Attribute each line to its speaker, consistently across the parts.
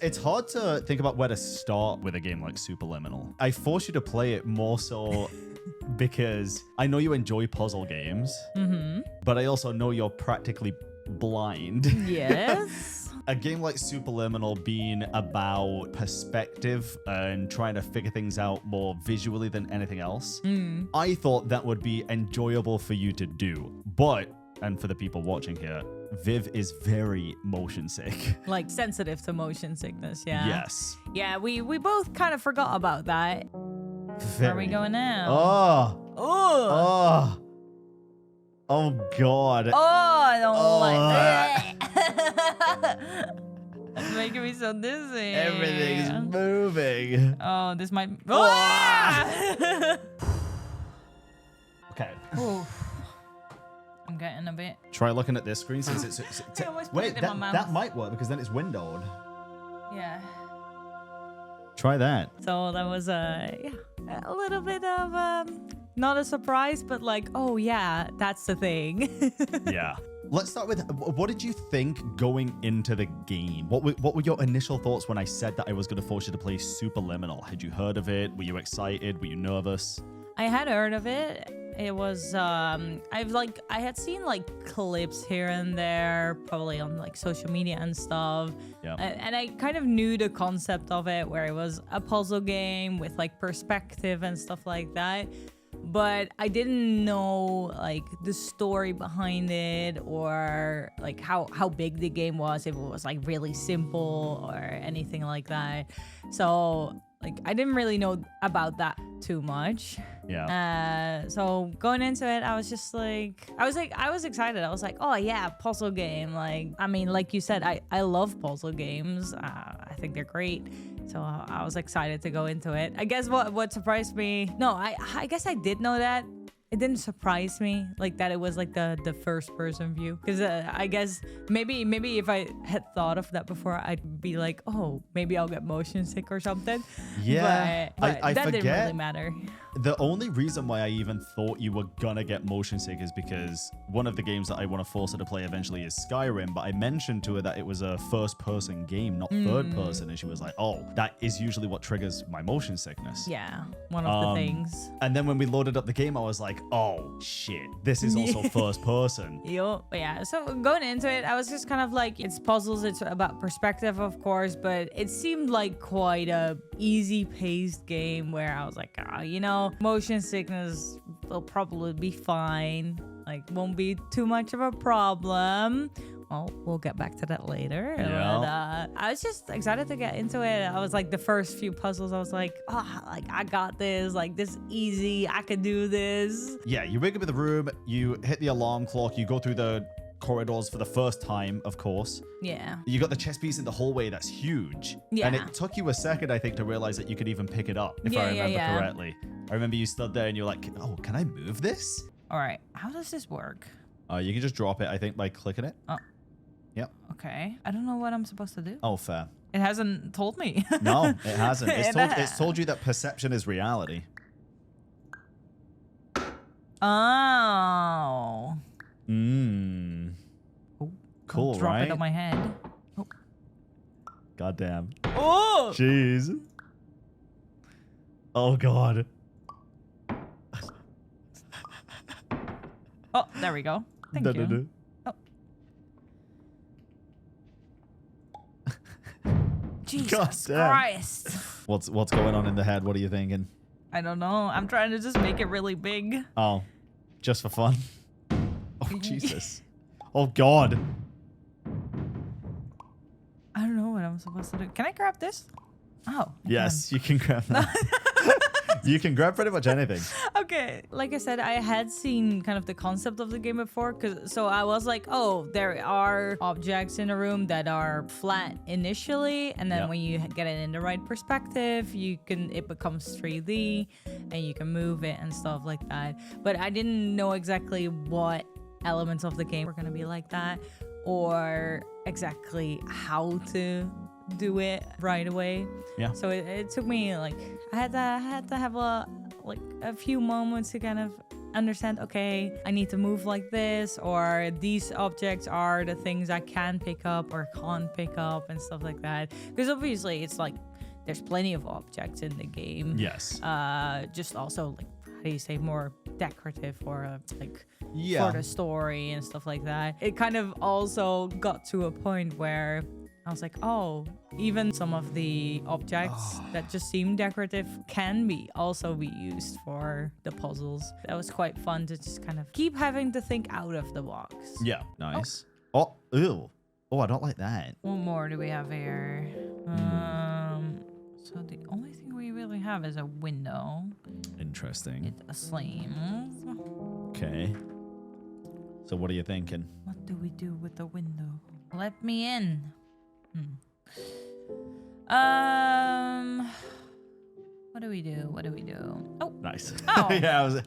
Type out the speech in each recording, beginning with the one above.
Speaker 1: It's hard to think about where to start with a game like Superliminal. I force you to play it more so because I know you enjoy puzzle games, but I also know you're practically blind.
Speaker 2: Yes.
Speaker 1: A game like Superliminal being about perspective and trying to figure things out more visually than anything else, I thought that would be enjoyable for you to do. But, and for the people watching here, Viv is very motion sick.
Speaker 2: Like sensitive to motion sickness, yeah.
Speaker 1: Yes.
Speaker 2: Yeah, we both kind of forgot about that. Where are we going now?
Speaker 1: Oh.
Speaker 2: Oh.
Speaker 1: Oh God.
Speaker 2: Oh, I don't
Speaker 1: Oh.
Speaker 2: like that. It's making me so dizzy.
Speaker 1: Everything's moving.
Speaker 2: Oh, this might.
Speaker 1: Oh. Okay.
Speaker 2: Ooh. I'm getting a bit.
Speaker 1: Try looking at this screen since it's.
Speaker 2: I always put
Speaker 1: Wait,
Speaker 2: it in my mouth.
Speaker 1: that might work because then it's windowed.
Speaker 2: Yeah.
Speaker 1: Try that.
Speaker 2: So that was a little bit of not a surprise, but like, oh yeah, that's the thing.
Speaker 1: Yeah. Let's start with, what did you think going into the game? What were your initial thoughts when I said that I was going to force you to play Superliminal? Had you heard of it? Were you excited? Were you nervous?
Speaker 2: I had heard of it. It was I had seen like clips here and there, probably on like social media and stuff.
Speaker 1: Yeah.
Speaker 2: And I kind of knew the concept of it, where it was a puzzle game with like perspective and stuff like that. But I didn't know like the story behind it, or like how big the game was, if it was like really simple or anything like that. So like I didn't really know about that too much.
Speaker 1: Yeah.
Speaker 2: So going into it, I was excited. I was like, oh yeah, puzzle game. Like, I mean, like you said, I love puzzle games. I think they're great. So I was excited to go into it. I guess what surprised me, no, I guess I did know that. It didn't surprise me like that it was like the first person view, because I guess maybe if I had thought of that before, I'd be like, oh, maybe I'll get motion sick or something.
Speaker 1: Yeah,
Speaker 2: but
Speaker 1: I
Speaker 2: that
Speaker 1: forget.
Speaker 2: didn't really matter.
Speaker 1: The only reason why I even thought you were gonna get motion sick is because one of the games that I want to force her to play eventually is Skyrim, but I mentioned to her that it was a first-person game, not third-person, and she was like, oh, that is usually what triggers my motion sickness.
Speaker 2: Yeah, one of the things.
Speaker 1: And then when we loaded up the game, I was like, oh, shit, this is also first-person.
Speaker 2: Yeah, so going into it, I was just kind of like, it's puzzles, it's about perspective, of course, but it seemed like quite a easy-paced game where I was like, motion sickness will probably be fine. Like, won't be too much of a problem. Well, we'll get back to that later.
Speaker 1: Yeah.
Speaker 2: But, I was just excited to get into it. I was like, the first few puzzles, I was like, oh, like I got this. Like, this is easy. I could do this.
Speaker 1: Yeah, you wake up in the room, you hit the alarm clock, you go through the corridors for the first time, of course.
Speaker 2: Yeah.
Speaker 1: You got the chess piece in the hallway that's huge.
Speaker 2: Yeah.
Speaker 1: And it took you a second, I think, to realize that you could even pick it up, if I remember correctly. I remember you stood there and you're like, oh, can I move this?
Speaker 2: All right. How does this work?
Speaker 1: You can just drop it, I think, by clicking it.
Speaker 2: Oh.
Speaker 1: Yep.
Speaker 2: Okay. I don't know what I'm supposed to do.
Speaker 1: Oh, fair.
Speaker 2: It hasn't told me.
Speaker 1: No, it hasn't. It's told you that perception is reality.
Speaker 2: Oh.
Speaker 1: Mmm.
Speaker 2: Oh,
Speaker 1: cool,
Speaker 2: drop
Speaker 1: right?
Speaker 2: it on my head. Oh.
Speaker 1: Goddamn.
Speaker 2: Oh.
Speaker 1: Jeez. Oh, God.
Speaker 2: Oh, there we go. Thank you. Oh. Jesus Christ.
Speaker 1: What's going on in the head? What are you thinking?
Speaker 2: I don't know. I'm trying to just make it really big.
Speaker 1: Oh, just for fun? Oh, Jesus. Oh, God.
Speaker 2: I don't know what I'm supposed to do. Can I grab this? Oh.
Speaker 1: Yes, you can grab that. You can grab pretty much anything.
Speaker 2: Okay. Like I said, I had seen kind of the concept of the game before. So I was like, oh, there are objects in a room that are flat initially. And then when you get it in the right perspective, it becomes 3D and you can move it and stuff like that. But I didn't know exactly what elements of the game were going to be like that, or exactly how to do it right away.
Speaker 1: Yeah.
Speaker 2: So it took me like I had to have a few moments to kind of understand, okay, I need to move like this, or these objects are the things I can pick up or can't pick up and stuff like that. Because obviously it's like there's plenty of objects in the game.
Speaker 1: Yes.
Speaker 2: Just also like, how do you say, more decorative or like
Speaker 1: Yeah.
Speaker 2: for the story and stuff like that. It kind of also got to a point where I was like, oh, even some of the objects that just seem decorative can also be used for the puzzles. That was quite fun to just kind of keep having to think out of the box.
Speaker 1: Yeah. Nice. Oh, ew. Oh, I don't like that.
Speaker 2: What more do we have here? So the only thing we really have is a window.
Speaker 1: Interesting.
Speaker 2: It's a flames.
Speaker 1: Okay. So what are you thinking?
Speaker 2: What do we do with the window? Let me in. What do we do? What do we do? Oh,
Speaker 1: Nice.
Speaker 2: Oh.
Speaker 1: Yeah, I was.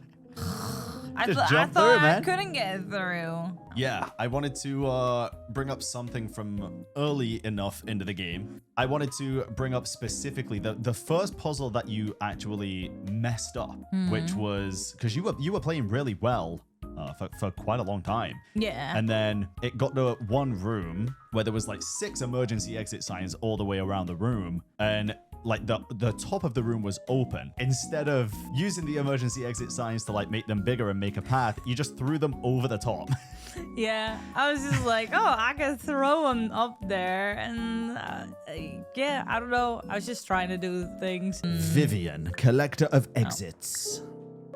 Speaker 2: I
Speaker 1: Just
Speaker 2: thought
Speaker 1: jump through,
Speaker 2: I
Speaker 1: man.
Speaker 2: couldn't get through.
Speaker 1: Yeah, I wanted to bring up something from early enough into the game. I wanted to bring up specifically the first puzzle that you actually messed up, which was because you were playing really well for quite a long time.
Speaker 2: Yeah.
Speaker 1: And then it got to one room where there was like 6 emergency exit signs all the way around the room, and like the top of the room was open. Instead of using the emergency exit signs to like make them bigger and make a path, you just threw them over the top.
Speaker 2: Yeah, I was just like, oh, I can throw them up there. And yeah, I don't know. I was just trying to do things.
Speaker 1: Vivian, collector of exits.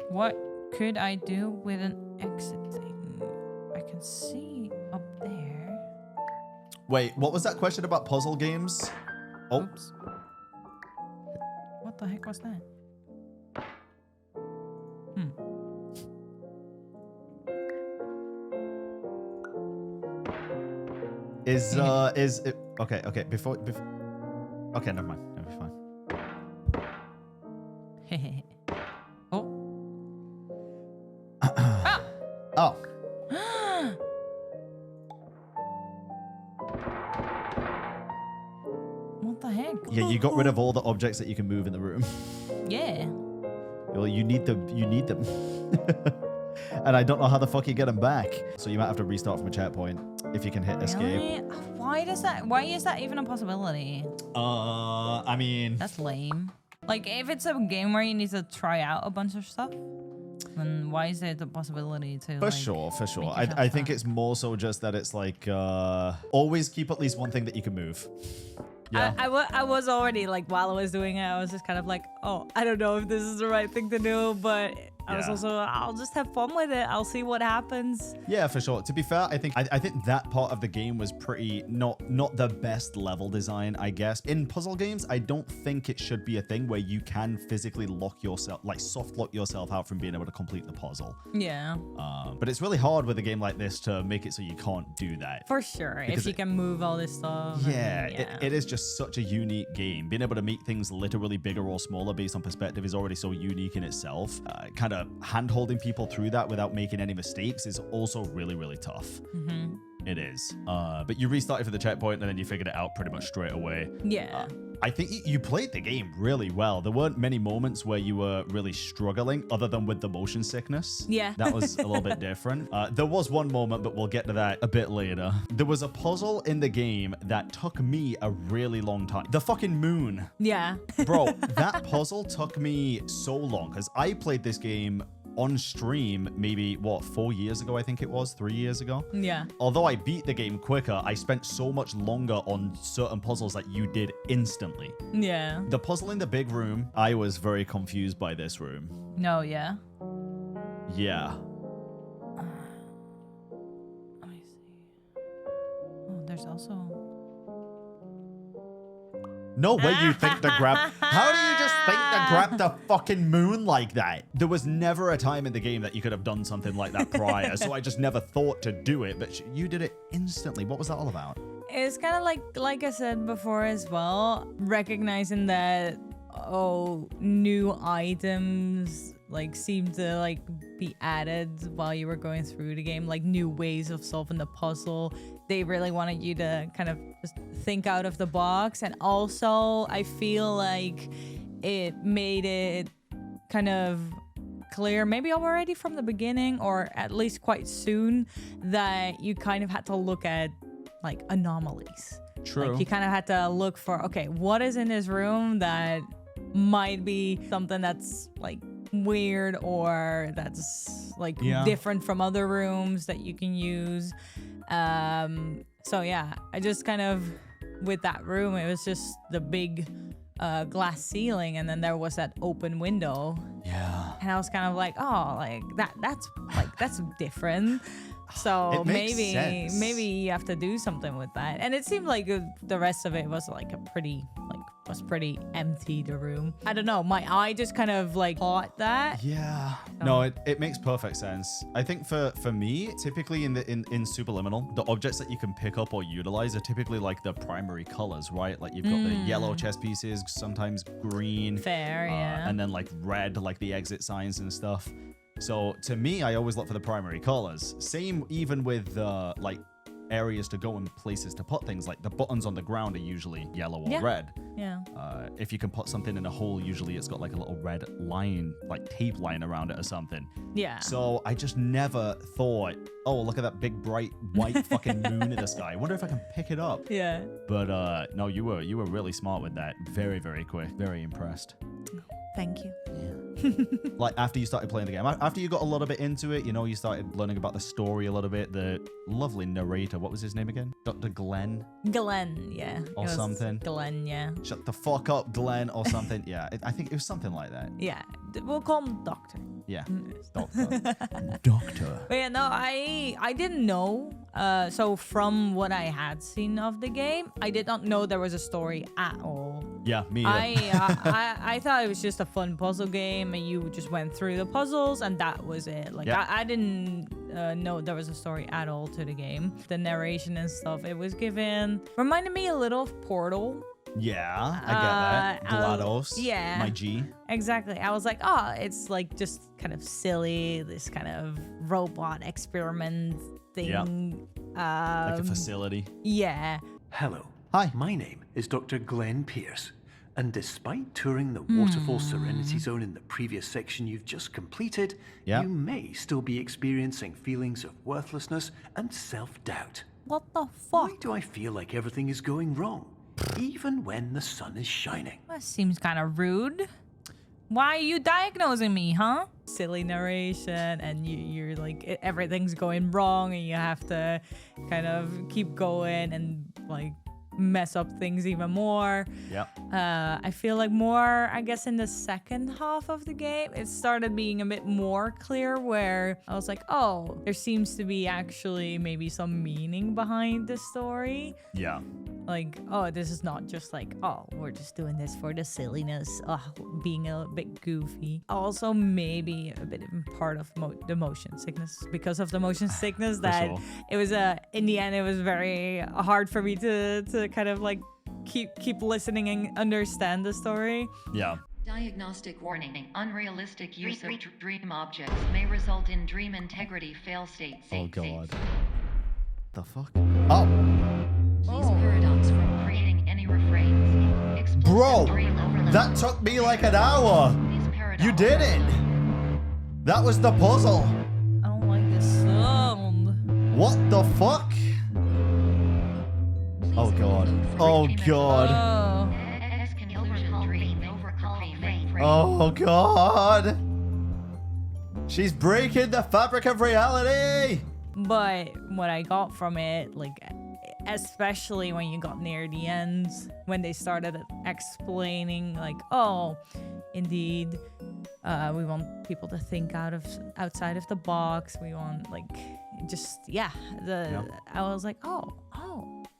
Speaker 2: What could I do with an exit thing? I can see up there.
Speaker 1: Wait, what was that question about puzzle games? Oh,
Speaker 2: Oops. What the heck was that?
Speaker 1: is it okay, before okay, never mind. Never fine.
Speaker 2: Oh.
Speaker 1: Oh.
Speaker 2: What the heck?
Speaker 1: Yeah, you got rid of all the objects that you can move in the room.
Speaker 2: Yeah.
Speaker 1: Well, you need them. And I don't know how the fuck you get them back. So you might have to restart from a checkpoint if you can hit escape.
Speaker 2: Really? Why is that even a possibility?
Speaker 1: I mean,
Speaker 2: That's lame. Like, if it's a game where you need to try out a bunch of stuff, then why is it a possibility to,
Speaker 1: for
Speaker 2: like,
Speaker 1: sure.
Speaker 2: make
Speaker 1: I think
Speaker 2: yourself
Speaker 1: it's more so just that it's like, always keep at least one thing that you can move. Yeah.
Speaker 2: I was already, like, while I was doing it, I was just kind of like, oh, I don't know if this is the right thing to do, but I was
Speaker 1: Yeah.
Speaker 2: also, I'll just have fun with it. I'll see what happens.
Speaker 1: Yeah, for sure. To be fair, I think that part of the game was pretty not the best level design, I guess. In puzzle games, I don't think it should be a thing where you can physically lock yourself, like soft lock yourself out from being able to complete the puzzle.
Speaker 2: Yeah,
Speaker 1: But it's really hard with a game like this to make it so you can't do that.
Speaker 2: for sure.
Speaker 1: Because
Speaker 2: if you can move all this stuff.
Speaker 1: Yeah,
Speaker 2: and,
Speaker 1: it is just such a unique game. Being able to make things literally bigger or smaller based on perspective is already so unique in itself. Kind of hand-holding people through that without making any mistakes is also really, really tough. It is. But you restarted for the checkpoint and then you figured it out pretty much straight away.
Speaker 2: Yeah.
Speaker 1: I think you played the game really well. There weren't many moments where you were really struggling other than with the motion sickness.
Speaker 2: Yeah.
Speaker 1: That was a little bit different. There was one moment, but we'll get to that a bit later. There was a puzzle in the game that took me a really long time. The fucking moon.
Speaker 2: Yeah.
Speaker 1: Bro, that puzzle took me so long because I played this game on stream maybe, 4 years ago, I think it was, 3 years ago.
Speaker 2: Yeah.
Speaker 1: Although I beat the game quicker, I spent so much longer on certain puzzles that you did instantly.
Speaker 2: Yeah.
Speaker 1: The puzzle in the big room, I was very confused by this room.
Speaker 2: No, yeah.
Speaker 1: Yeah.
Speaker 2: Let me see. Oh, there's also...
Speaker 1: No way you think to grab... How do you just think to grab the fucking moon like that? There was never a time in the game that you could have done something like that prior, so I just never thought to do it, but you did it instantly. What was that all about?
Speaker 2: It's kind of like I said before as well, recognizing that, oh, new items like seem to like be added while you were going through the game, like new ways of solving the puzzle. They really wanted you to kind of just think out of the box. And also I feel like it made it kind of clear, maybe already from the beginning or at least quite soon, that you kind of had to look at like anomalies.
Speaker 1: True.
Speaker 2: Like you kind of had to look for, okay, what is in this room that might be something that's like weird or that's like different from other rooms that you can use. So yeah, I just kind of, with that room, it was just the big glass ceiling, and then there was that open window.
Speaker 1: Yeah.
Speaker 2: And I was kind of like, oh, like that's different. So maybe you have to do something with that. And it seemed like the rest of it was like was pretty empty, the room. I don't know, my eye just kind of like caught that.
Speaker 1: Yeah. No, it makes perfect sense. I think for me, typically in Superliminal, the objects that you can pick up or utilize are typically like the primary colors, right? Like you've got the yellow chess pieces, sometimes green.
Speaker 2: Fair, yeah.
Speaker 1: And then like red, like the exit signs and stuff. So to me, I always look for the primary colors. Same even with like areas to go and places to put things. Like the buttons on the ground are usually yellow or red.
Speaker 2: Yeah.
Speaker 1: If you can put something in a hole, usually it's got like a little red line, like tape line around it or something.
Speaker 2: Yeah.
Speaker 1: So I just never thought, oh, look at that big bright white fucking moon in the sky. I wonder if I can pick it up.
Speaker 2: Yeah.
Speaker 1: But no, you were really smart with that. Very, very quick. Very impressed.
Speaker 2: Thank you.
Speaker 1: Like after you started playing the game, after you got a little bit into it, you know, you started learning about the story a little bit. The lovely narrator, what was his name again? Dr. Glenn?
Speaker 2: Glenn, yeah.
Speaker 1: Or something.
Speaker 2: Glenn, yeah.
Speaker 1: Shut the fuck up, Glenn, or something. Yeah, I think it was something like that.
Speaker 2: Yeah, we'll call him Doctor.
Speaker 1: Yeah, Doctor. Doctor.
Speaker 2: But yeah, no, I didn't know. So from what I had seen of the game, I did not know there was a story at all.
Speaker 1: Yeah, me either.
Speaker 2: I thought it was just a fun puzzle game, and you just went through the puzzles, and that was it. Like I didn't know there was a story at all to the game. The narration and stuff it was given reminded me a little of Portal.
Speaker 1: Yeah, I get that. GLaDOS.
Speaker 2: Yeah.
Speaker 1: My G.
Speaker 2: Exactly. I was like, oh, it's like just kind of silly, this kind of robot experiment thing.
Speaker 1: Yeah. Like a facility.
Speaker 2: Yeah.
Speaker 3: Hello.
Speaker 1: Hi.
Speaker 3: My name is Dr. Glenn Pierce, and despite touring the Waterfall Serenity Zone in the previous section you've just completed, you may still be experiencing feelings of worthlessness and self-doubt.
Speaker 2: What the fuck?
Speaker 3: Why do I feel like everything is going wrong, even when the sun is shining?
Speaker 2: That seems kind of rude. Why are you diagnosing me, huh? Silly narration, and you're like, everything's going wrong, and you have to kind of keep going and like mess up things even more.
Speaker 1: Yeah.
Speaker 2: I feel like more, I guess, in the second half of the game, it started being a bit more clear, where I was like, oh, there seems to be actually maybe some meaning behind the story.
Speaker 1: Yeah.
Speaker 2: Like, oh, this is not just like, oh, we're just doing this for the silliness, being a bit goofy. Also, maybe a bit of part of the motion sickness, because of the motion sickness that
Speaker 1: sure.
Speaker 2: It was in the end, it was very hard for me to kind of like keep listening and understand the story.
Speaker 1: Yeah.
Speaker 4: Diagnostic warning. Unrealistic use of dream objects may result in dream integrity failstate.
Speaker 1: Oh god. The fuck? Oh.
Speaker 4: Please paradox from creating any refrains.
Speaker 1: Bro,
Speaker 4: Dream overlap.
Speaker 1: that took me like an hour.
Speaker 4: These paradox-
Speaker 1: You did it. That was the puzzle.
Speaker 2: I don't like this sound.
Speaker 1: What the fuck? Oh god. Oh god. Oh god. She's breaking the fabric of reality.
Speaker 2: But what I got from it, like, especially when you got near the end, when they started explaining, like, oh, indeed, we want people to think outside of the box. We want, like, just, I was like, oh,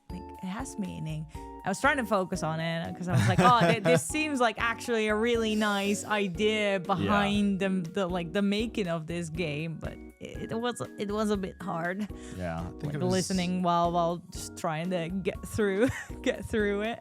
Speaker 2: like, it has meaning. I was trying to focus on it because I was like, oh, this seems like actually a really nice idea behind the making of this game, but it was a bit hard.
Speaker 1: Yeah, I think
Speaker 2: like
Speaker 1: it was
Speaker 2: listening while just trying to get through it.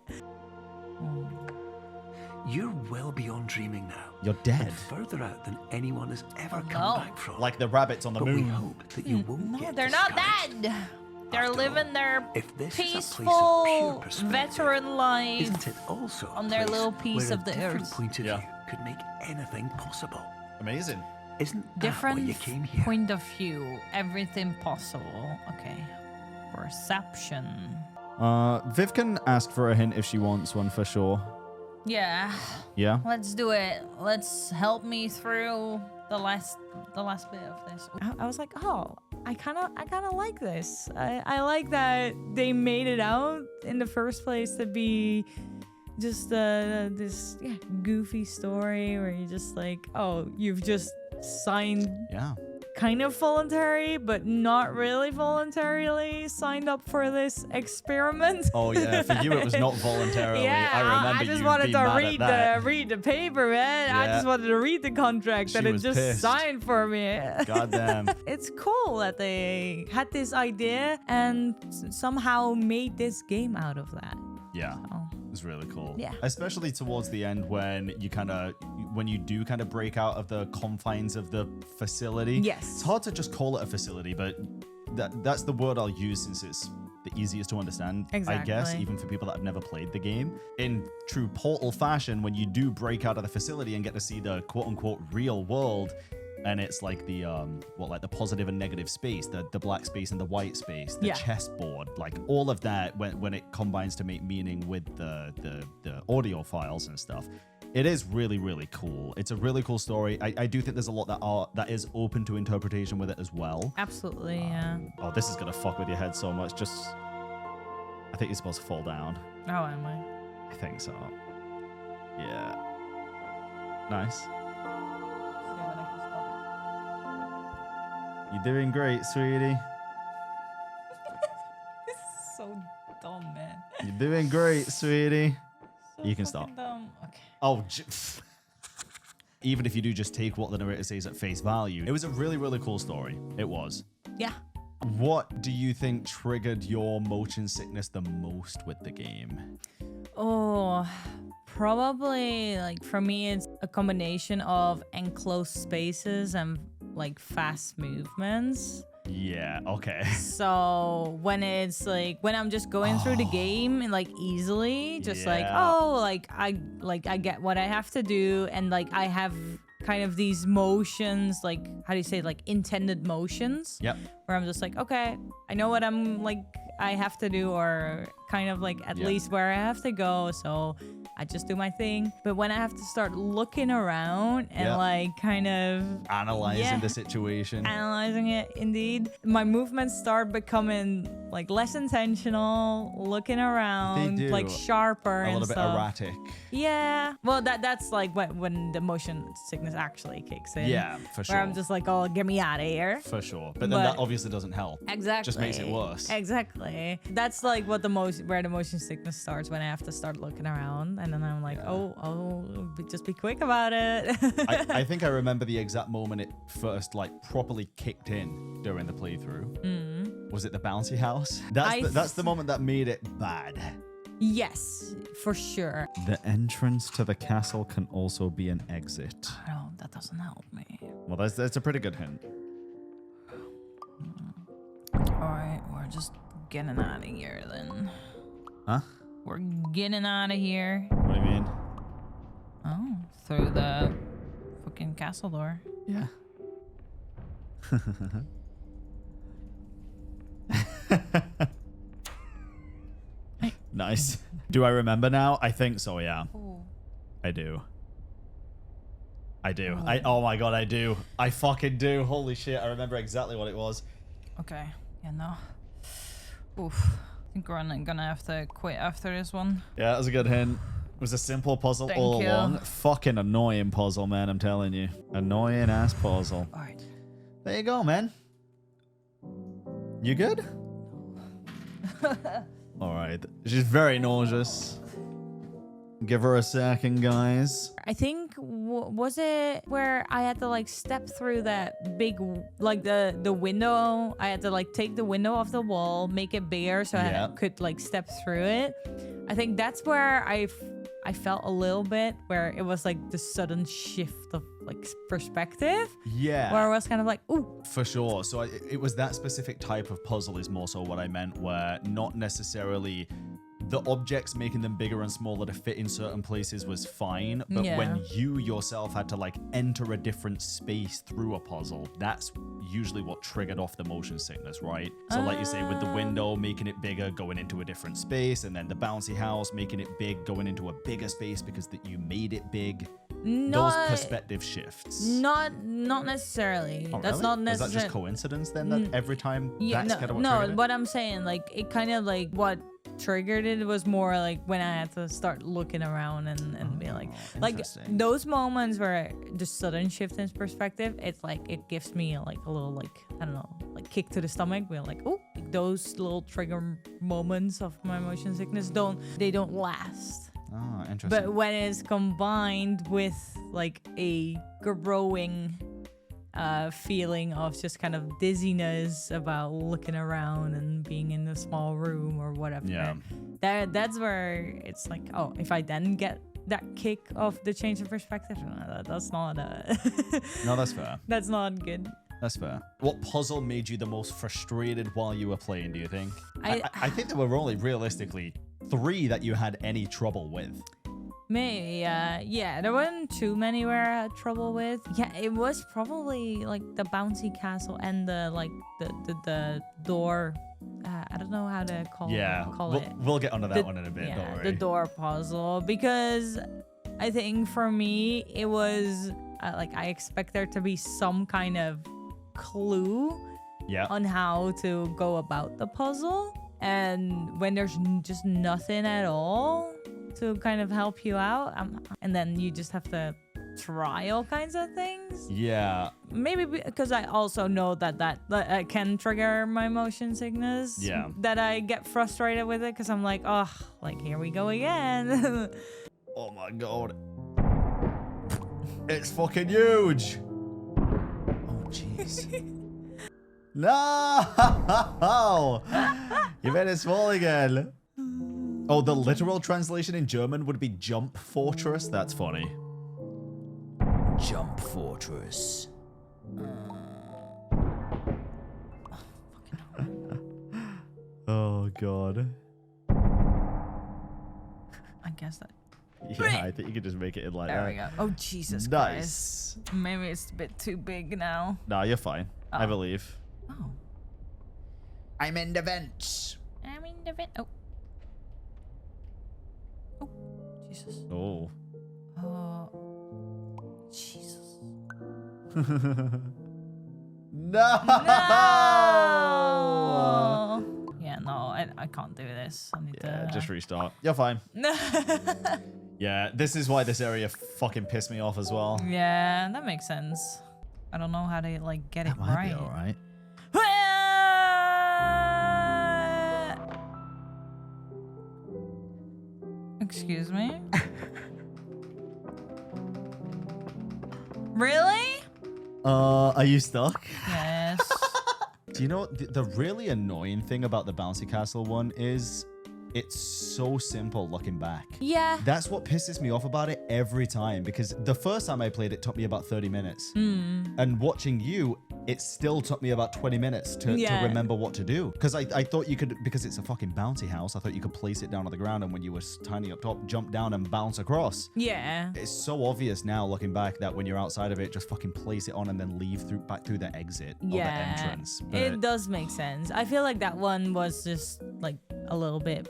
Speaker 3: You're well beyond dreaming now.
Speaker 1: You're dead.
Speaker 3: And further out than anyone has ever come back from.
Speaker 1: Like the rabbits on the
Speaker 3: but we
Speaker 1: moon.
Speaker 3: hope that you won't
Speaker 2: No,
Speaker 3: get
Speaker 2: they're not
Speaker 3: discouraged.
Speaker 2: dead. They're
Speaker 3: After
Speaker 2: living
Speaker 3: all,
Speaker 2: their
Speaker 3: if this is a place of pure
Speaker 2: peaceful
Speaker 3: perspective,
Speaker 2: veteran life
Speaker 3: isn't it also a
Speaker 2: on their
Speaker 3: place
Speaker 2: little piece
Speaker 3: where
Speaker 2: of the
Speaker 3: a different
Speaker 2: earth.
Speaker 3: point of
Speaker 1: Yeah.
Speaker 3: view could make anything possible?
Speaker 1: Amazing.
Speaker 3: Isn't that
Speaker 2: Different
Speaker 3: why you came here?
Speaker 2: point of view. Everything possible. Okay. Perception.
Speaker 1: Viv can ask for a hint if she wants one for sure.
Speaker 2: Yeah.
Speaker 1: Yeah?
Speaker 2: Let's do it. Let's help me through the last bit of this. I was like, oh, I kind of like this. I like that they made it out in the first place to be just this goofy story where you're just like, oh, you've just signed kind of voluntary, but not really voluntarily signed up for this experiment.
Speaker 1: Oh yeah, for you it was not voluntarily.
Speaker 2: Yeah,
Speaker 1: I remember
Speaker 2: I just
Speaker 1: you
Speaker 2: wanted
Speaker 1: being
Speaker 2: to
Speaker 1: mad at
Speaker 2: read the paper, man. I
Speaker 1: Yeah.
Speaker 2: just wanted to read the contract that
Speaker 1: She
Speaker 2: it
Speaker 1: was
Speaker 2: just
Speaker 1: pissed.
Speaker 2: signed for me.
Speaker 1: Goddamn.
Speaker 2: It's cool that they had this idea and somehow made this game out of that.
Speaker 1: Yeah.
Speaker 2: Oh.
Speaker 1: It's really cool.
Speaker 2: Yeah.
Speaker 1: Especially towards the end when you do kind of break out of the confines of the facility.
Speaker 2: Yes.
Speaker 1: It's hard to just call it a facility, but that's the word I'll use since it's the easiest to understand, I guess,
Speaker 2: Exactly.
Speaker 1: even for people that have never played the game. In true Portal fashion, when you do break out of the facility and get to see the quote unquote real world, and it's like the the positive and negative space, the black space and the white space, the chessboard, like all of that when it combines to make meaning with the audio files and stuff. It is really, really cool. It's a really cool story. I do think there's a lot that is open to interpretation with it as well.
Speaker 2: Absolutely, yeah.
Speaker 1: Oh, this is gonna fuck with your head so much. I think you're supposed to fall down.
Speaker 2: Oh, am I?
Speaker 1: I think so. Yeah. Nice. You're doing great, sweetie.
Speaker 2: This is so dumb, man.
Speaker 1: You're doing great, sweetie.
Speaker 2: So
Speaker 1: You can stop.
Speaker 2: fucking dumb. Okay.
Speaker 1: Oh, even if you do just take what the narrator says at face value, it was a really, really cool story. It was.
Speaker 2: Yeah.
Speaker 1: What do you think triggered your motion sickness the most with the game?
Speaker 2: Oh, probably like for me, it's a combination of enclosed spaces and like fast movements.
Speaker 1: Yeah, okay.
Speaker 2: So when it's like when I'm just going through the game and like easily, just like I get what I have to do, and like I have kind of these motions, like how do you say, like intended motions.
Speaker 1: Yep.
Speaker 2: Where I'm just like, okay, I know what I have to do, or kind of like at least where I have to go. So I just do my thing. But when I have to start looking around and like kind of
Speaker 1: analyzing the situation,
Speaker 2: analyzing it, indeed, my movements start becoming like less intentional, looking around,
Speaker 1: They do.
Speaker 2: like sharper,
Speaker 1: a
Speaker 2: and
Speaker 1: little bit
Speaker 2: stuff.
Speaker 1: erratic.
Speaker 2: Yeah. Well, that's like when the motion sickness actually kicks in.
Speaker 1: Yeah, for sure.
Speaker 2: Where I'm just like, oh, get me out of here.
Speaker 1: For sure. But then that obviously doesn't help.
Speaker 2: Exactly.
Speaker 1: Just makes it worse.
Speaker 2: Exactly. That's like where the motion sickness starts, when I have to start looking around, and then I'm like, just be quick about it.
Speaker 1: I think I remember the exact moment it first like properly kicked in during the playthrough. Was it the bouncy house? That's the moment that made it bad.
Speaker 2: Yes, for sure.
Speaker 1: The entrance to the castle can also be an exit.
Speaker 2: No, that doesn't help me.
Speaker 1: Well, that's a pretty good hint.
Speaker 2: All right, we're just getting out of here then.
Speaker 1: Huh?
Speaker 2: We're getting out of here.
Speaker 1: What do you mean?
Speaker 2: Oh, through the fucking castle door.
Speaker 1: Yeah. Nice. Do I remember now? I think so, yeah.
Speaker 2: Ooh.
Speaker 1: I do. Oh my god, I do. I fucking do. Holy shit, I remember exactly what it was.
Speaker 2: Okay, yeah, no. Oof. I think we're gonna have to quit after this one.
Speaker 1: Yeah, that was a good hint. It was a simple puzzle
Speaker 2: Thank
Speaker 1: all
Speaker 2: you.
Speaker 1: along. Fucking annoying puzzle, man, I'm telling you. Annoying ass puzzle.
Speaker 2: All right.
Speaker 1: There you go, man. You good? Alright. She's very nauseous. Give her a second, guys.
Speaker 2: I think was it where I had to like step through that big, like the window. I had to like take the window off the wall, make it bigger so I could like step through it. I think that's where I felt a little bit where it was like the sudden shift of like perspective.
Speaker 1: Yeah.
Speaker 2: Where I was kind of like, ooh.
Speaker 1: For sure. So it was that specific type of puzzle is more so what I meant, where not necessarily the objects making them bigger and smaller to fit in certain places was fine, but when you yourself had to like enter a different space through a puzzle, that's usually what triggered off the motion sickness, right? So like you say, with the window making it bigger, going into a different space, and then the bouncy house making it big, going into a bigger space because that you made it big. Those perspective shifts.
Speaker 2: Not necessarily.
Speaker 1: Oh,
Speaker 2: That's
Speaker 1: really?
Speaker 2: not
Speaker 1: Was
Speaker 2: necessarily.
Speaker 1: that just coincidence then? That every time that's kind of what
Speaker 2: no.
Speaker 1: triggered it?
Speaker 2: What I'm saying, like, it kind of like what triggered it was more like when I had to start looking around and be like
Speaker 1: interesting.
Speaker 2: those moments where the sudden shift in perspective, it's like it gives me like a little like I don't know, like kick to the stomach. We're like, oh, those little trigger moments of my motion sickness don't last.
Speaker 1: Oh, interesting.
Speaker 2: But when it's combined with like a growing feeling of just kind of dizziness about looking around and being in a small room or whatever, that's where it's like, oh, if I then get that kick of the change of perspective, that's not
Speaker 1: No, that's fair.
Speaker 2: that's not good.
Speaker 1: That's fair. What puzzle made you the most frustrated while you were playing, do you think? I think there were only realistically 3 that you had any trouble with.
Speaker 2: Maybe, yeah, there weren't too many where I had trouble with. Yeah, it was probably like the bouncy castle and the like the door. I don't know how to call it.
Speaker 1: We'll get onto that one in a bit. Don't worry.
Speaker 2: The door puzzle, because I think for me it was like I expect there to be some kind of clue on how to go about the puzzle, and when there's just nothing at all to kind of help you out, and then you just have to try all kinds of things.
Speaker 1: Yeah.
Speaker 2: Maybe because I also know that can trigger my motion sickness.
Speaker 1: Yeah.
Speaker 2: That I get frustrated with it because I'm like, oh, like here we go again.
Speaker 1: Oh my god. It's fucking huge. Oh jeez. No! You made it small again. Oh, the literal translation in German would be jump fortress. That's funny. Jump fortress. Oh god.
Speaker 2: I guess that.
Speaker 1: Yeah, I think you could just make it in like that.
Speaker 2: There we go. Oh Jesus
Speaker 1: Nice.
Speaker 2: Christ. Maybe it's a bit too big now.
Speaker 1: No, you're fine. I believe.
Speaker 2: Oh.
Speaker 1: I'm in the vents.
Speaker 2: I'm in the vent. Oh. Oh. Jesus.
Speaker 1: Oh.
Speaker 2: Jesus.
Speaker 1: No!
Speaker 2: Yeah, no, I can't do this. I need to
Speaker 1: Just restart. You're fine. Yeah, this is why this area fucking pissed me off as well.
Speaker 2: Yeah, that makes sense. I don't know how to like get it
Speaker 1: Might
Speaker 2: right.
Speaker 1: be all right.
Speaker 2: Excuse me? Really?
Speaker 1: Are you stuck?
Speaker 2: Yes.
Speaker 1: Do you know what the really annoying thing about the bouncy castle one is? It's so simple looking back.
Speaker 2: Yeah.
Speaker 1: That's what pisses me off about it every time, because the first time I played it took me about 30 minutes. And watching you, it still took me about 20 minutes to remember what to do. Because I thought you could, because it's a fucking bouncy house, I thought you could place it down on the ground, and when you were tiny up top, jump down and bounce across.
Speaker 2: Yeah.
Speaker 1: It's so obvious now looking back that when you're outside of it, just fucking place it on and then leave back through the exit or the entrance. But
Speaker 2: it does make sense. I feel like that one was just like a little bit.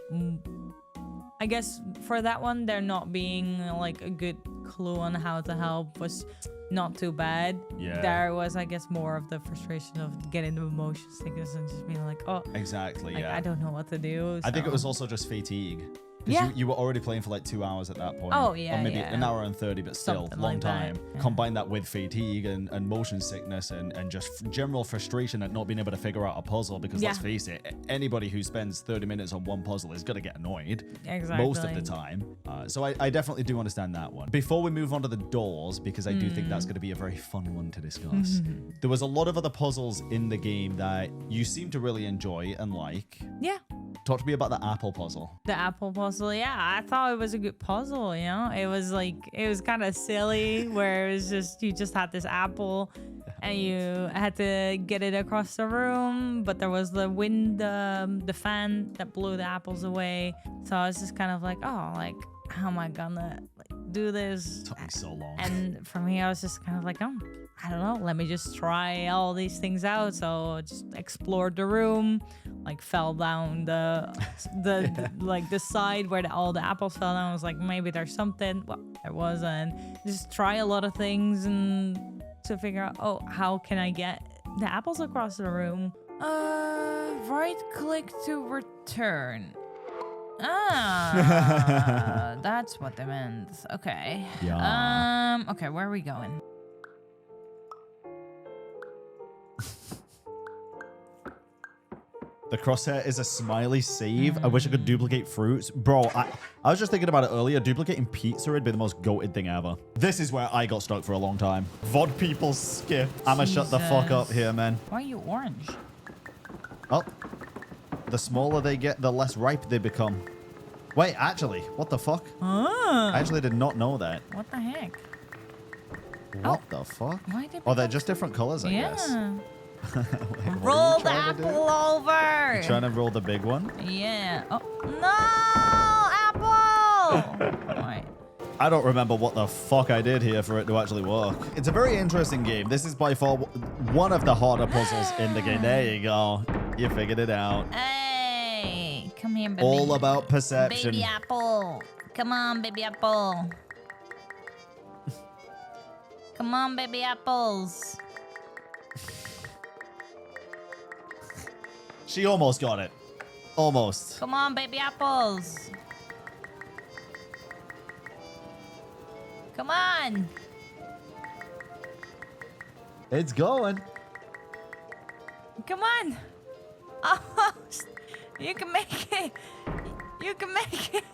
Speaker 2: I guess for that one, there not being like a good clue on how to help was not too bad.
Speaker 1: Yeah.
Speaker 2: There was, I guess, more of the frustration of getting the motion sickness and just being like, oh,
Speaker 1: exactly,
Speaker 2: like, I don't know what to do.
Speaker 1: I think it
Speaker 2: so-
Speaker 1: was also just fatigue.
Speaker 2: Yeah.
Speaker 1: You were already playing for like 2 hours at that point.
Speaker 2: Oh, yeah,
Speaker 1: Or maybe
Speaker 2: yeah.
Speaker 1: an hour and 30, but still,
Speaker 2: Something
Speaker 1: long
Speaker 2: like that,
Speaker 1: time.
Speaker 2: yeah.
Speaker 1: Combine that with fatigue and motion sickness and just general frustration at not being able to figure out a puzzle, because let's
Speaker 2: Yeah.
Speaker 1: face it, anybody who spends 30 minutes on one puzzle is going to get annoyed.
Speaker 2: Exactly.
Speaker 1: Most of the time. So I definitely do understand that one. Before we move on to the doors, because I do think that's going to be a very fun one to discuss, there was a lot of other puzzles in the game that you seem to really enjoy and like.
Speaker 2: Yeah.
Speaker 1: Talk to me about the apple puzzle.
Speaker 2: The apple puzzle, yeah, I thought it was a good puzzle, you know? It was like, it was kind of silly where it was just, you just had this apple and you had to get it across the room, but there was the wind, the fan that blew the apples away. So I was just kind of like, oh, like, how am I gonna do this?
Speaker 1: It took me so long.
Speaker 2: And for me, I was just kind of like, oh, I don't know. Let me just try all these things out. So I just explored the room, like fell down like the side where all the apples fell down. I was like, maybe there's something. Well, there wasn't. Just try a lot of things and to figure out, oh, how can I get the apples across the room? Right click to return. Ah, that's what they meant. Okay.
Speaker 1: Yeah.
Speaker 2: Okay, where are we going?
Speaker 1: The crosshair is a smiley save. I wish I could duplicate fruits. Bro, I was just thinking about it earlier. Duplicating pizza would be the most goated thing ever. This is where I got stuck for a long time. VOD people skip. I'ma shut the fuck up here, man.
Speaker 2: Why are you orange?
Speaker 1: Oh. The smaller they get, the less ripe they become. Wait, actually, what the fuck? I actually did not know that.
Speaker 2: What the heck?
Speaker 1: What the fuck?
Speaker 2: Why did
Speaker 1: Oh, they're just different colors, I guess.
Speaker 2: Wait, roll the apple over.
Speaker 1: Trying to roll the big one?
Speaker 2: Yeah. Oh, no! Apple! Alright.
Speaker 1: I don't remember what the fuck I did here for it to actually work. It's a very interesting game. This is by far one of the harder puzzles in the game. There you go. You figured it out.
Speaker 2: Hey, come here, baby.
Speaker 1: All about perception.
Speaker 2: Baby apple. Come on, baby apple. Come on, baby apples.
Speaker 1: She almost got it. Almost.
Speaker 2: Come on, baby apples. Come on.
Speaker 1: It's going.
Speaker 2: Come on. Oh, you can make it. You can make it.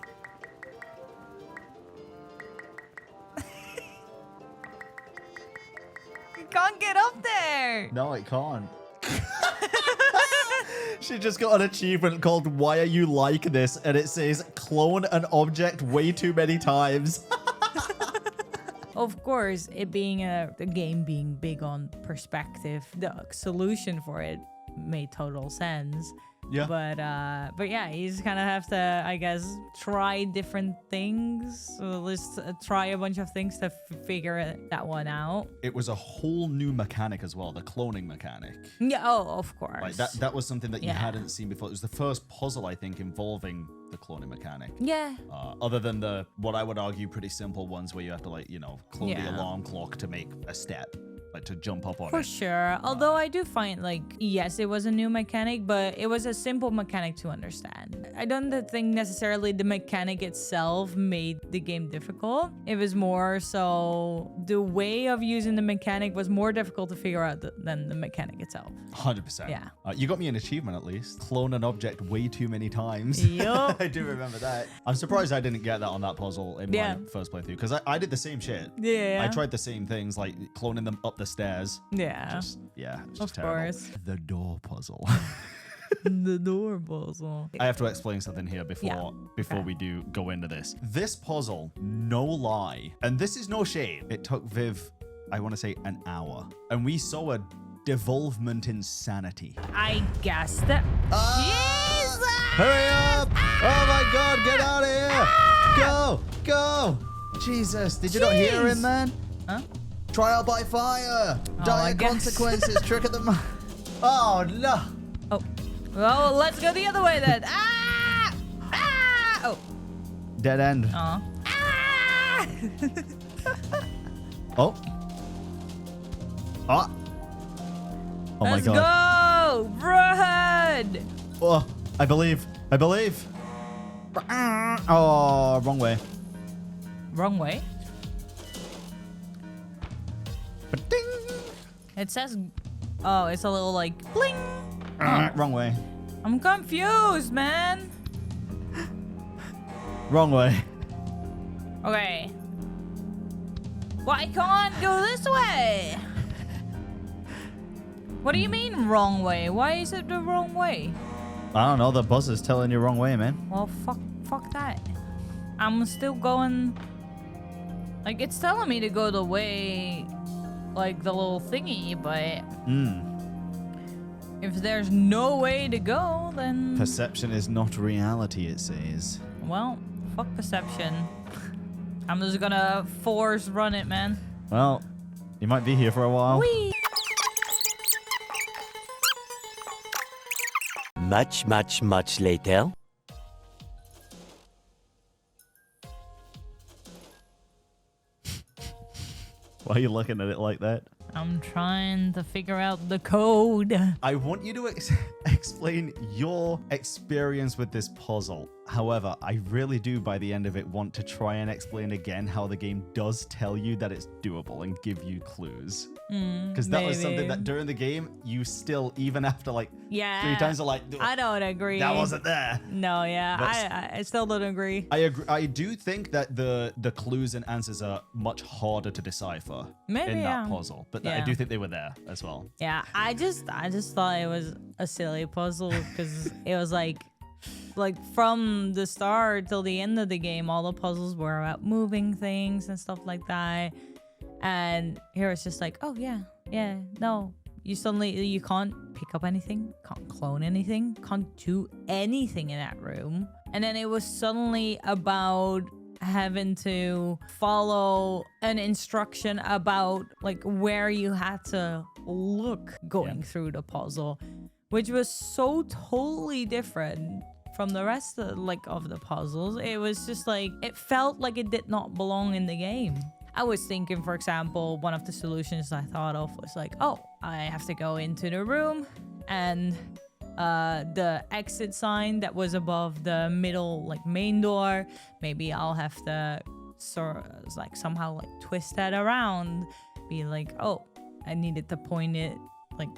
Speaker 2: You can't get up there.
Speaker 1: No, it can't. She just got an achievement called Why Are You Like This? And it says clone an object way too many times.
Speaker 2: Of course, it being the game being big on perspective, the solution for it made total sense.
Speaker 1: Yeah.
Speaker 2: But yeah, you just kind of have to, I guess, try different things. So let's try a bunch of things to figure that one out.
Speaker 1: It was a whole new mechanic as well, the cloning mechanic.
Speaker 2: Yeah. Oh, of course.
Speaker 1: Like that was something that you
Speaker 2: Yeah.
Speaker 1: hadn't seen before. It was the first puzzle, I think, involving the cloning mechanic.
Speaker 2: Yeah.
Speaker 1: Other than the, what I would argue, pretty simple ones where you have to, like, clone the
Speaker 2: Yeah.
Speaker 1: alarm clock to make a step, like to jump up on
Speaker 2: For
Speaker 1: it.
Speaker 2: sure. Although I do find, like, yes, it was a new mechanic, but it was a simple mechanic to understand. I don't think necessarily the mechanic itself made the game difficult. It was more so the way of using the mechanic was more difficult to figure out than the mechanic itself.
Speaker 1: 100%.
Speaker 2: Yeah.
Speaker 1: You got me an achievement at least. Clone an object way too many times.
Speaker 2: Yup.
Speaker 1: I do remember that. I'm surprised I didn't get that on that puzzle in my first playthrough because I did the same shit.
Speaker 2: Yeah.
Speaker 1: I tried the same things, like cloning them up the stairs.
Speaker 2: Yeah.
Speaker 1: It's just
Speaker 2: Of
Speaker 1: terrible.
Speaker 2: course.
Speaker 1: The door puzzle.
Speaker 2: The door puzzle.
Speaker 1: I have to explain something here before
Speaker 2: Okay.
Speaker 1: we do go into this. This puzzle, no lie, and this is no shade, it took Viv, I want to say, an hour. And we saw a devolvement in sanity.
Speaker 2: I guessed it. Jesus!
Speaker 1: Hurry up! Oh my god, get out of here! Go! Go! Jesus, did you not hear him, man?
Speaker 2: Huh?
Speaker 1: Trial by fire!
Speaker 2: I
Speaker 1: Dire
Speaker 2: guess.
Speaker 1: consequences, trick of the mind. Oh no!
Speaker 2: Oh. Well, let's go the other way then. Ah! Ah! Oh.
Speaker 1: Dead end.
Speaker 2: Ah!
Speaker 1: Oh. Ah. Oh my
Speaker 2: Let's
Speaker 1: god.
Speaker 2: go! Run!
Speaker 1: Oh, I believe. Oh, wrong way.
Speaker 2: Wrong way.
Speaker 1: Ding.
Speaker 2: It says, oh, it's a little like bling.
Speaker 1: Wrong way.
Speaker 2: I'm confused, man.
Speaker 1: Wrong way.
Speaker 2: Okay. Well, I can't go this way. What do you mean wrong way? Why is it the wrong way?
Speaker 1: I don't know. The bus is telling you wrong way, man.
Speaker 2: Well, fuck that. I'm still going. Like, it's telling me to go the way like the little thingy, but if there's no way to go, then
Speaker 1: Perception is not reality, it says.
Speaker 2: well, fuck perception. I'm just gonna force run it, man.
Speaker 1: Well, you might be here for a while.
Speaker 2: Whee!
Speaker 5: Much later.
Speaker 1: Why are you looking at it like that?
Speaker 2: I'm trying to figure out the code.
Speaker 1: I want you to explain your experience with this puzzle. However, I really do, by the end of it, want to try and explain again how the game does tell you that it's doable and give you clues. Because that was something that during the game, you still, even after like 3 times, are like,
Speaker 2: I don't agree.
Speaker 1: that wasn't there.
Speaker 2: No, yeah,
Speaker 1: But
Speaker 2: I still don't agree.
Speaker 1: I agree. I do think that the clues and answers are much harder to decipher in that puzzle, but I do think they were there as well.
Speaker 2: Yeah, I just thought it was a silly puzzle because it was like from the start till the end of the game, all the puzzles were about moving things and stuff like that. And here it's just like, oh yeah, no, you can't pick up anything, can't clone anything, can't do anything in that room. And then it was suddenly about having to follow an instruction about like where you had to look going through the puzzle, which was so totally different from the rest of the puzzles. It was just like, it felt like it did not belong in the game. I was thinking, for example, one of the solutions I thought of was like, oh, I have to go into the room and the exit sign that was above the middle, like main door, maybe I'll have to somehow like twist that around, be like, oh, I needed to point it like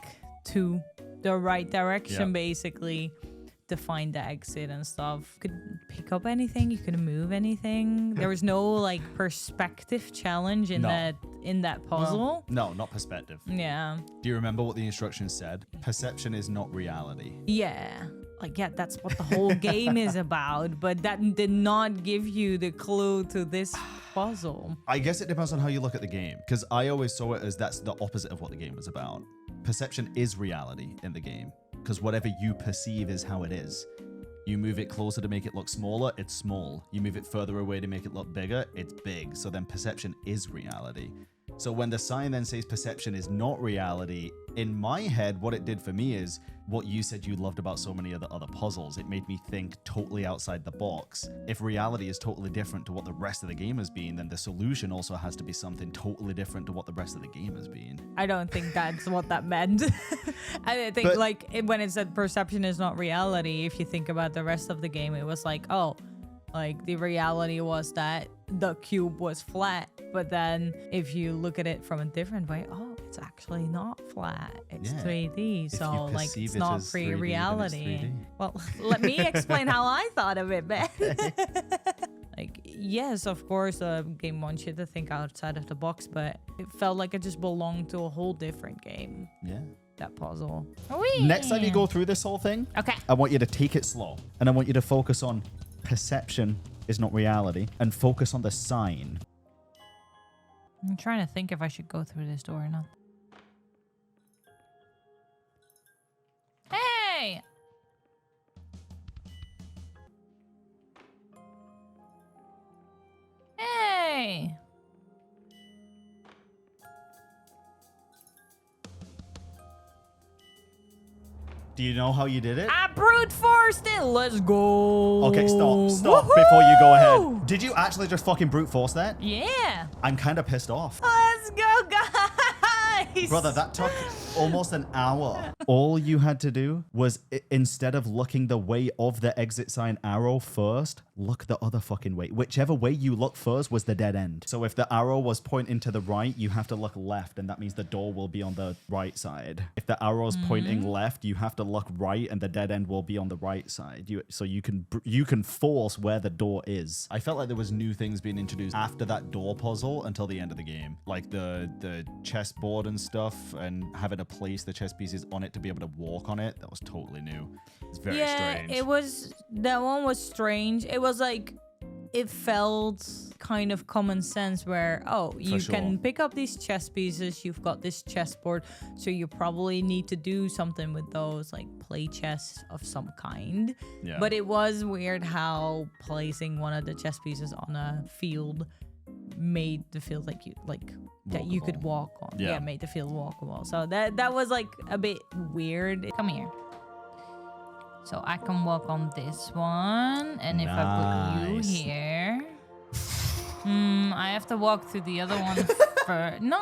Speaker 2: to the right direction, basically, to find the exit and stuff. You could pick up anything, you could move anything. There was no like perspective challenge in that puzzle.
Speaker 1: Well, no, not perspective.
Speaker 2: Yeah.
Speaker 1: Do you remember what the instructions said? Perception is not reality.
Speaker 2: Yeah. Like, yeah, that's what the whole game is about, but that did not give you the clue to this puzzle.
Speaker 1: I guess it depends on how you look at the game, because I always saw it as that's the opposite of what the game was about. Perception is reality in the game, because whatever you perceive is how it is. You move it closer to make it look smaller, it's small. You move it further away to make it look bigger, it's big. So then perception is reality. So when the sign then says perception is not reality, in my head, what it did for me is what you said you loved about so many of the other puzzles. It made me think totally outside the box. If reality is totally different to what the rest of the game has been, then the solution also has to be something totally different to what the rest of the game has been.
Speaker 2: I don't think that's what that meant. I think when it said perception is not reality, if you think about the rest of the game, it was like, oh, like the reality was that the cube was flat, but then if you look at it from a different way, oh, it's actually not flat, it's 3D, so like it's not free reality. Well, let me explain how I thought of it, man. Like, yes, of course the game wants you to think outside of the box, but it felt like it just belonged to a whole different game.
Speaker 1: Yeah.
Speaker 2: That puzzle.
Speaker 1: Next time you go through this whole thing,
Speaker 2: okay,
Speaker 1: I want you to take it slow, and I want you to focus on perception is not reality, and focus on the sign.
Speaker 2: I'm trying to think if I should go through this door or not. Hey! Hey!
Speaker 1: Do you know how you did it?
Speaker 2: I brute forced it. Let's go.
Speaker 1: Okay, stop before you go ahead. Did you actually just fucking brute force that?
Speaker 2: Yeah.
Speaker 1: I'm kind of pissed off.
Speaker 2: Let's go, guys.
Speaker 1: Brother, that took almost an hour. All you had to do was, instead of looking the way of the exit sign arrow first, look the other fucking way. Whichever way you look first was the dead end. So if the arrow was pointing to the right, you have to look left, and that means the door will be on the right side. If the arrow's pointing left, you have to look right, and the dead end will be on the right side. So you can force where the door is. I felt like there was new things being introduced after that door puzzle until the end of the game, like the chessboard and stuff, and having to place the chess pieces on it to be able to walk on it. That was totally new. It's very strange.
Speaker 2: That one was strange. It was like it felt kind of common sense where, you can pick up these chess pieces, you've got this chessboard, so you probably need to do something with those, like play chess of some kind.
Speaker 1: Yeah.
Speaker 2: But it was weird how placing one of the chess pieces on a field made the field that you could walk on.
Speaker 1: Yeah.
Speaker 2: Made the field walkable. So that was like a bit weird. Come here. So I can walk on this one, and if I put you here, I have to walk through the other one first. No,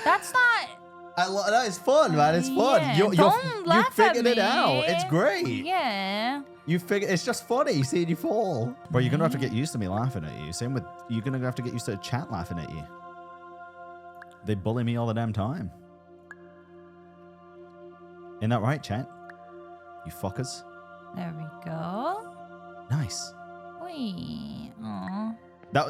Speaker 2: that's not.
Speaker 1: No, it's fun, man. It's fun.
Speaker 2: Yeah,
Speaker 1: You figured it
Speaker 2: me.
Speaker 1: out. It's great.
Speaker 2: Yeah.
Speaker 1: You figure it's just funny seeing you fall. Bro, you're gonna have to get used to me laughing at you. Same with you're gonna have to get used to chat laughing at you. They bully me all the damn time. Isn't that right, chat? You fuckers.
Speaker 2: There we go.
Speaker 1: Nice.
Speaker 2: Wee. Aw.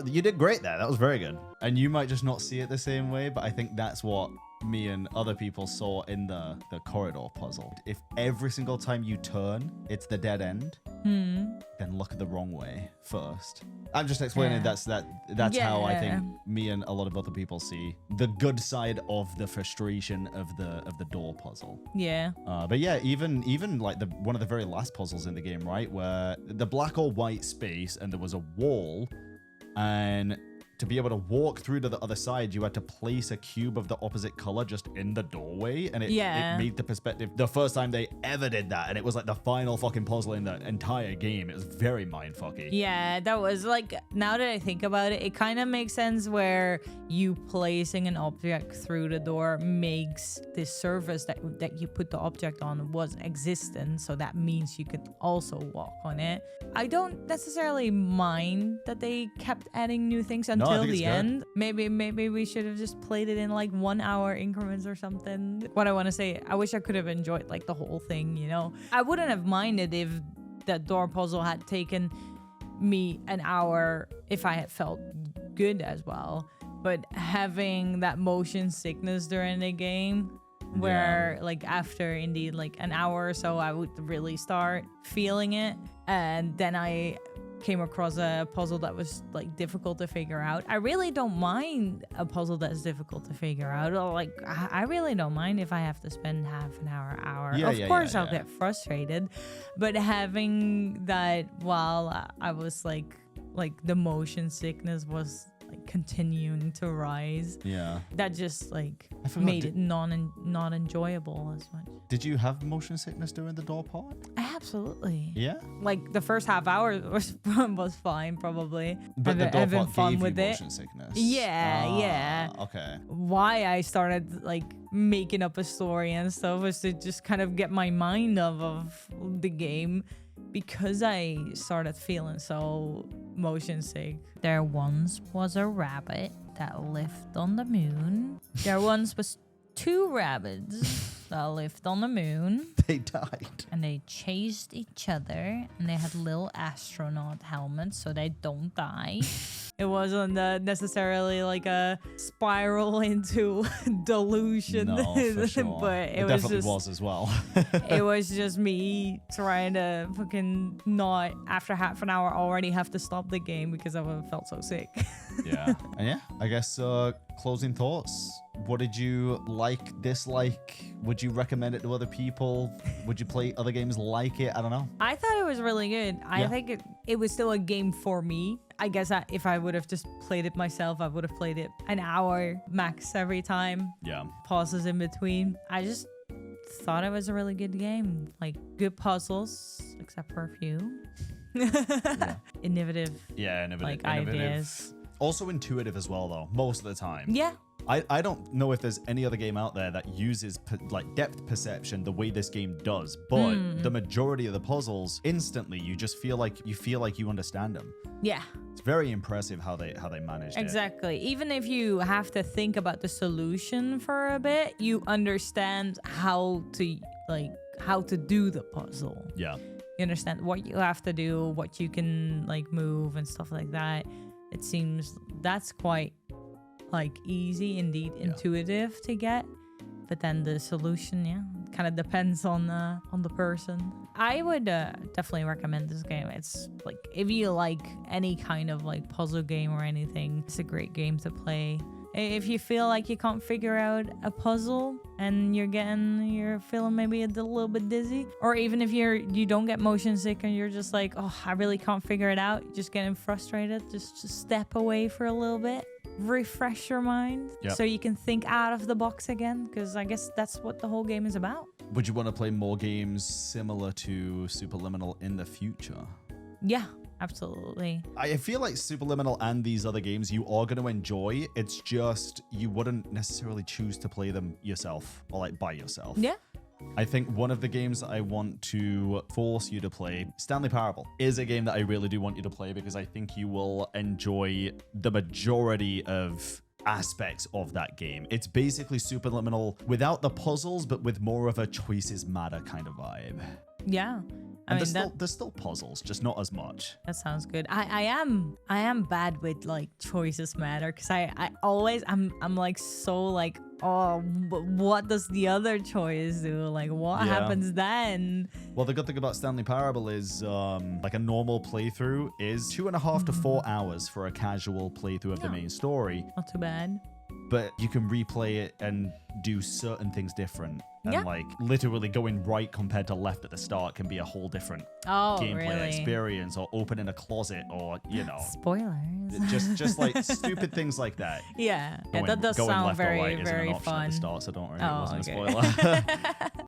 Speaker 1: You did great there. That was very good. And you might just not see it the same way, but I think that's what me and other people saw in the corridor puzzle. If every single time you turn, it's the dead end, then look at the wrong way first. I'm just explaining that's how I think me and a lot of other people see the good side of the frustration of the door puzzle.
Speaker 2: Yeah.
Speaker 1: But yeah, even like one of the very last puzzles in the game, right, where the black or white space and there was a wall, and to be able to walk through to the other side, you had to place a cube of the opposite color just in the doorway, and it made the perspective the first time they ever did that, and it was like the final fucking puzzle in the entire game. It was very mindfucky.
Speaker 2: Yeah, that was like, now that I think about it, it kind of makes sense where you placing an object through the door makes this surface that you put the object on was existent, so that means you could also walk on it. I don't necessarily mind that they kept adding new things until the end. Maybe we should have just played it in like 1 hour increments or something. What I want to say, I wish I could have enjoyed like the whole thing, you know? I wouldn't have minded if that door puzzle had taken me an hour if I had felt good as well. But having that motion sickness during the game, where like after indeed like an hour or so, I would really start feeling it. And then I came across a puzzle that was like difficult to figure out. I really don't mind a puzzle that's difficult to figure out. Like I really don't mind if I have to spend half an hour. Of course I'll get frustrated, but having that while I was like the motion sickness was like continuing to rise. Yeah. That just like made it not enjoyable as much.
Speaker 1: Did you have motion sickness during the door part?
Speaker 2: Absolutely.
Speaker 1: Yeah.
Speaker 2: Like the first half hour was fine, probably.
Speaker 1: But the door
Speaker 2: having
Speaker 1: part
Speaker 2: fun
Speaker 1: gave
Speaker 2: with
Speaker 1: you
Speaker 2: it.
Speaker 1: motion sickness.
Speaker 2: Yeah.
Speaker 1: Okay.
Speaker 2: Why I started like making up a story and stuff was to just kind of get my mind off of the game, because I started feeling so motion sick. There once was a rabbit that lived on the moon. There once was 2 rabbits that lived on the moon.
Speaker 1: They died.
Speaker 2: And they chased each other, and they had little astronaut helmets so they don't die. It wasn't necessarily like a spiral into delusion.
Speaker 1: No, for sure.
Speaker 2: But it
Speaker 1: definitely
Speaker 2: was
Speaker 1: was as well.
Speaker 2: it was just me trying to fucking not, after half an hour, already have to stop the game because I felt so sick.
Speaker 1: Yeah. And yeah, I guess closing thoughts. What did you like, dislike? Would you recommend it to other people? Would you play other games like it? I don't know.
Speaker 2: I thought it was really good. I think it was still a game for me. I guess if I would have just played it myself, I would have played it an hour max every time. Yeah. Pauses in between. I just thought it was a really good game. Like, good puzzles, except for a few. Innovative. Yeah, innovative. Like, ideas.
Speaker 1: Also intuitive as well, though, most of the time.
Speaker 2: Yeah.
Speaker 1: I don't know if there's any other game out there that uses like depth perception the way this game does, but the majority of the puzzles, instantly you just feel like you understand them. Yeah. It's very impressive how they managed it.
Speaker 2: Exactly. Even if you have to think about the solution for a bit, you understand how to do the puzzle. Yeah. You understand what you have to do, what you can like move and stuff like that. It seems that's quite like easy, indeed, intuitive to get, but then the solution, kind of depends on the person. I would definitely recommend this game. It's like, if you like any kind of like puzzle game or anything, it's a great game to play. If you feel like you can't figure out a puzzle and you're feeling maybe a little bit dizzy, or even if you don't get motion sick and you're just like, oh, I really can't figure it out, just getting frustrated, just step away for a little bit, refresh your mind, so you can think out of the box again, because I guess that's what the whole game is about.
Speaker 1: Would you want to play more games similar to Superliminal in the future?
Speaker 2: Yeah, absolutely.
Speaker 1: I feel like Superliminal and these other games you are going to enjoy. It's just you wouldn't necessarily choose to play them yourself or like by yourself.
Speaker 2: Yeah.
Speaker 1: I think one of the games I want to force you to play, Stanley Parable, is a game that I really do want you to play because I think you will enjoy the majority of aspects of that game. It's basically Superliminal without the puzzles, but with more of a choices matter kind of vibe.
Speaker 2: Yeah.
Speaker 1: And there's still puzzles, just not as much.
Speaker 2: That sounds good. I am bad with like choices matter, because I'm like so like, oh, what does the other choice do? Like, what happens then?
Speaker 1: Well, the good thing about Stanley Parable is like a normal playthrough is 2.5 to 4 hours for a casual playthrough of the main story.
Speaker 2: Not too bad.
Speaker 1: But you can replay it and do certain things different. And like literally going right compared to left at the start can be a whole different gameplay experience, or opening a closet, or
Speaker 2: spoilers.
Speaker 1: just like stupid things like that.
Speaker 2: Yeah, that does sound very, very fun.
Speaker 1: At the start, so don't worry, it wasn't a spoiler.